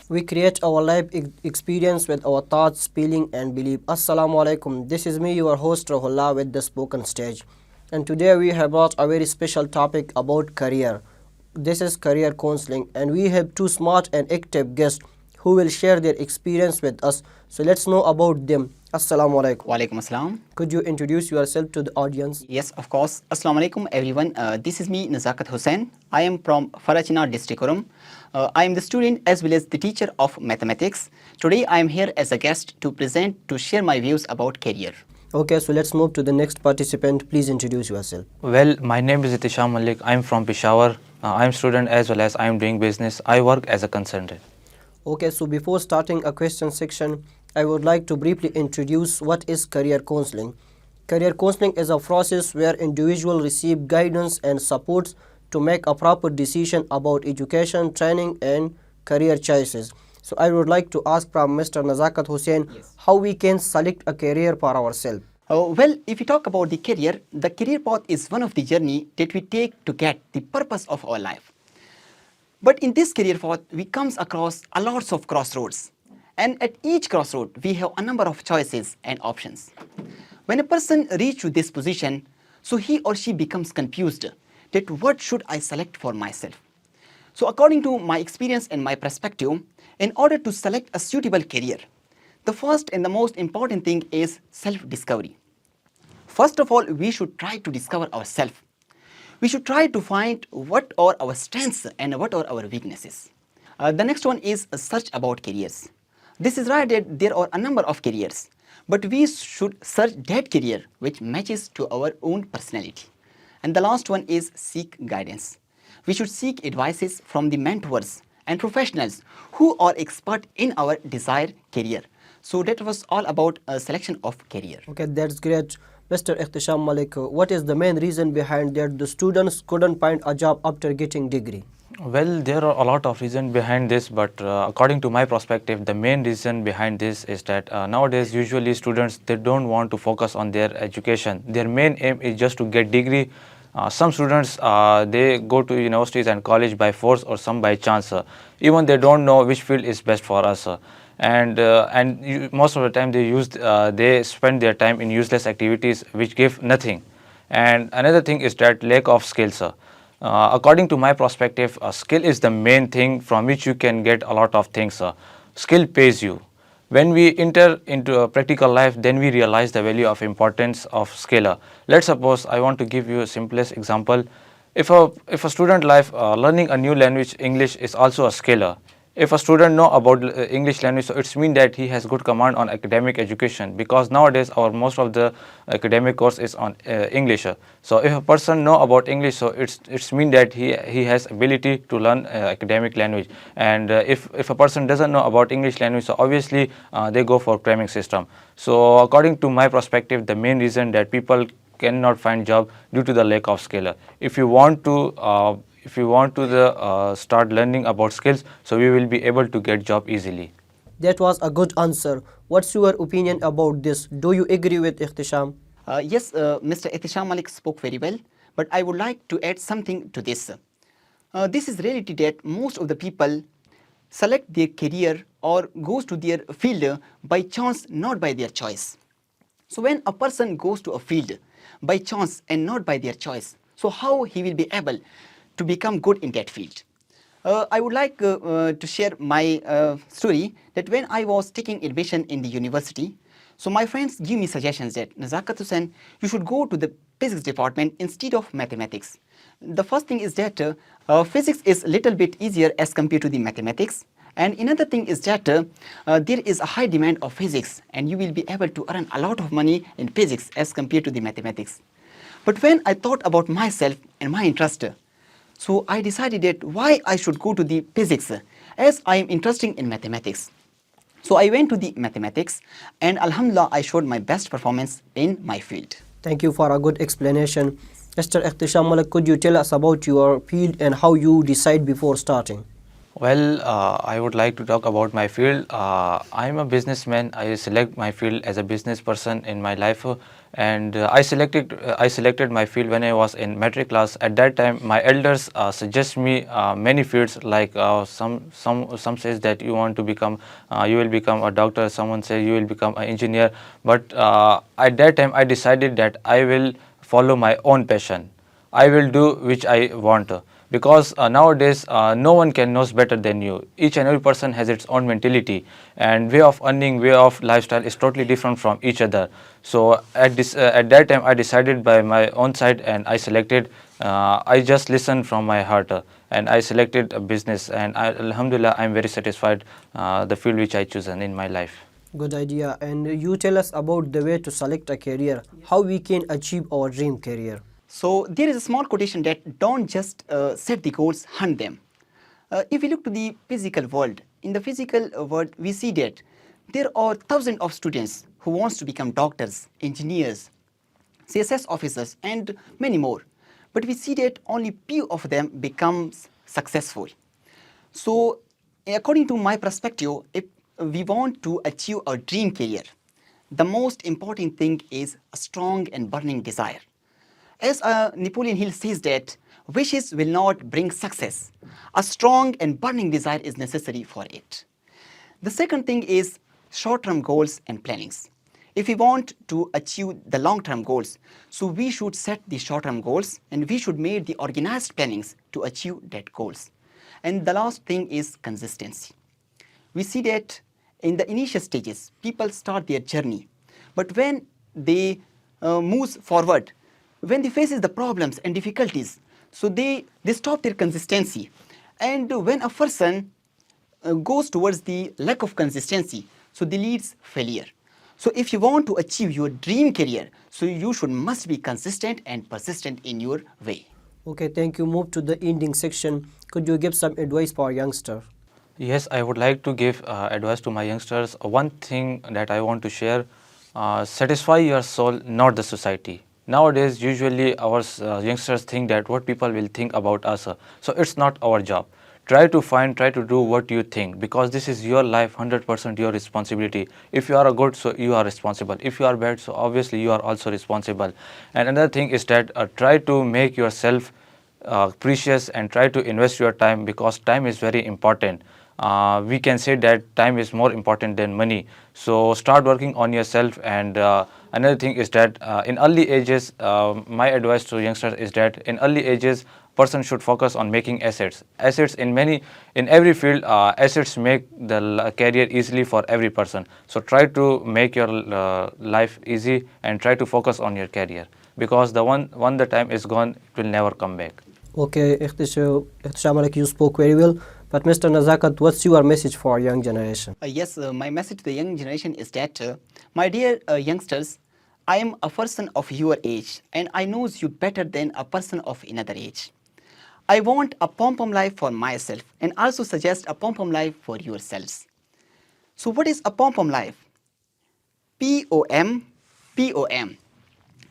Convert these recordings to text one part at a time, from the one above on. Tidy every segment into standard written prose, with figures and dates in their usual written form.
We create our life experience with our thoughts, feeling, and belief. Assalamu alaikum. This is me, your host Rahullah, with the spoken stage. And today we have brought a very special topic about career. This is career counseling, and we have two smart and active guests who will share their experience with us. So let's know about them. Assalamu alaikum. Walaikum assalam. Could you introduce yourself to the audience? Yes, of course. Assalamu alaikum, everyone. This is me, Nazakat Hussain. I am from Farachina district, Urum. I am the student as well as the teacher of mathematics. Today, I am here as a guest to share my views about career. Okay, so let's move to the next participant. Please introduce yourself. Well, my name is Itisham Malik. I'm from Peshawar. I'm student as well as I'm doing business. I work as a consultant. Okay, so before starting a question section, I would like to briefly introduce what is career counseling. Career counseling is a process where individuals receive guidance and support to make a proper decision about education, training, and career choices. So I would like to ask from Mr. Nazakat Hussain how we can select a career for ourselves. Well, if we talk about the career path is one of the journey that we take to get the purpose of our life. But in this career path, we comes across a lots of crossroads. And at each crossroad, we have a number of choices and options. When a person reaches to this position, so he or she becomes confused that what should I select for myself. So according to my experience and my perspective, in order to select a suitable career, the first and the most important thing is self-discovery. First of all, we should try to discover ourselves. We should try to find what are our strengths and what are our weaknesses. The next one is a search about careers. This is right that there are a number of careers, but we should search that career which matches to our own personality. And the last one is seek guidance. We should seek advices from the mentors and professionals who are expert in our desired career. So that was all about a selection of career. Okay, that's great. Mr. Ihtisham Malik, what is the main reason behind that the students couldn't find a job after getting degree? Well, there are a lot of reasons behind this, but according to my perspective, the main reason behind this is that nowadays usually students, they don't want to focus on their education. Their main aim is just to get degree. Some students, they go to universities and college by force or some by chance. Even they don't know which field is best for us. Most of the time they spend their time in useless activities which give nothing. And another thing is that lack of skills. According to my perspective, skill is the main thing from which you can get a lot of things. Skill pays you. When we enter into a practical life, then we realize the value of importance of skill. Let's suppose I want to give you a simplest example. If a student life learning a new language, English is also a skill. If a student know about English language, so it's mean that he has good command on academic education, because nowadays most of the academic course is on English. So if a person know about English, so it's mean that he has ability to learn academic language. And if a person doesn't know about English language, so obviously they go for cramming system. So according to my perspective, the main reason that people cannot find job due to the lack of skill. If you want to start learning about skills, so we will be able to get job easily. That was a good answer. What's your opinion about this? Do you agree with Ihtisham? Yes, Mr. Itisham Malik spoke very well, but I would like to add something to this. This is reality that most of the people select their career or goes to their field by chance, not by their choice. So when a person goes to a field by chance and not by their choice, so how he will be able to become good in that field? I would like to share my story that when I was taking admission in the university, so my friends give me suggestions that, Nazakat Hussain, you should go to the physics department instead of mathematics. The first thing is that physics is a little bit easier as compared to the mathematics. And another thing is that there is a high demand of physics and you will be able to earn a lot of money in physics as compared to the mathematics. But when I thought about myself and my interest, so I decided that why I should go to the physics as I am interested in mathematics. So I went to the mathematics and Alhamdulillah I showed my best performance in my field. Thank you for a good explanation. Mr. Ihtisham Malik, could you tell us about your field and how you decide before starting? Well, I would like to talk about my field. I'm a businessman. I select my field as a business person in my life, and I selected my field when I was in metric class. At that time, my elders suggest me many fields, like some says that you will become a doctor. Someone says you will become an engineer. But at that time, I decided that I will follow my own passion. I will do which I want, because nowadays no one can knows better than you. Each and every person has its own mentality, and way of earning, way of lifestyle is totally different from each other. So at that time I decided by my own side, and I selected. I just listened from my heart, and I selected a business, and Alhamdulillah, I am very satisfied the field which I chosen in my life. Good idea. And you tell us about the way to select a career, how we can achieve our dream career. So there is a small quotation that don't just set the goals, hunt them. If we look to the physical world, in the physical world, we see that there are thousands of students who wants to become doctors, engineers, CSS officers, and many more. But we see that only few of them becomes successful. So according to my perspective, if we want to achieve our dream career, the most important thing is a strong and burning desire. As Napoleon Hill says that wishes will not bring success. A strong and burning desire is necessary for it. The second thing is short-term goals and plannings. If we want to achieve the long-term goals, so we should set the short-term goals and we should make the organized plannings to achieve that goals. And the last thing is consistency. We see that in the initial stages, people start their journey, but when they move forward, when they faces the problems and difficulties, so they stop their consistency. And when a person goes towards the lack of consistency, so they leads failure. So if you want to achieve your dream career, so you must be consistent and persistent in your way. Okay, thank you. Move to the ending section. Could you give some advice for youngster? Yes, I would like to give advice to my youngsters. One thing that I want to share: satisfy your soul, not the society. Nowadays, usually our youngsters think that what people will think about us. So it's not our job. Try to do what you think, because this is your life, 100% your responsibility. If you are a good, so you are responsible. If you are bad, so obviously you are also responsible. And another thing is that try to make yourself precious and try to invest your time, because time is very important. We can say that time is more important than money. So start working on yourself. And another thing is that in early ages, my advice to youngsters is that in early ages, person should focus on making assets. Assets in every field, assets make the career easily for every person. So try to make your life easy and try to focus on your career, because the one the time is gone, it will never come back. Okay, Ihtisham Malik, you spoke very well. But Mr. Nazakat, what's your message for young generation? Yes, my message to the young generation is that, my dear youngsters, I am a person of your age and I know you better than a person of another age. I want a pom-pom life for myself and also suggest a pom-pom life for yourselves. So what is a pom-pom life? P-O-M-P-O-M.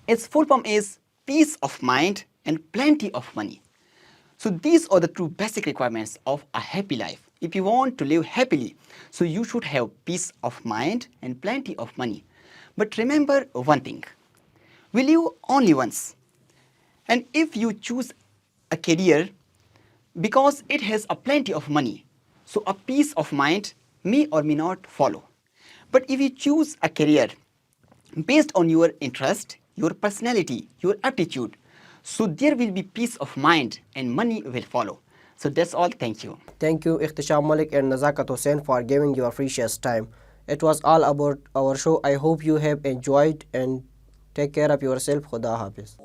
Its full form is peace of mind and plenty of money. So these are the two basic requirements of a happy life. If you want to live happily, so you should have peace of mind and plenty of money. But remember one thing, we live only once. And if you choose a career because it has a plenty of money, so a peace of mind may or may not follow. But if you choose a career based on your interest, your personality, your aptitude, so there will be peace of mind and money will follow. So that's all. Thank you. Thank you, Ihtisham Malik and Nazakat Hussain, for giving your precious time. It was all about our show. I hope you have enjoyed, and take care of yourself. Khuda Hafiz.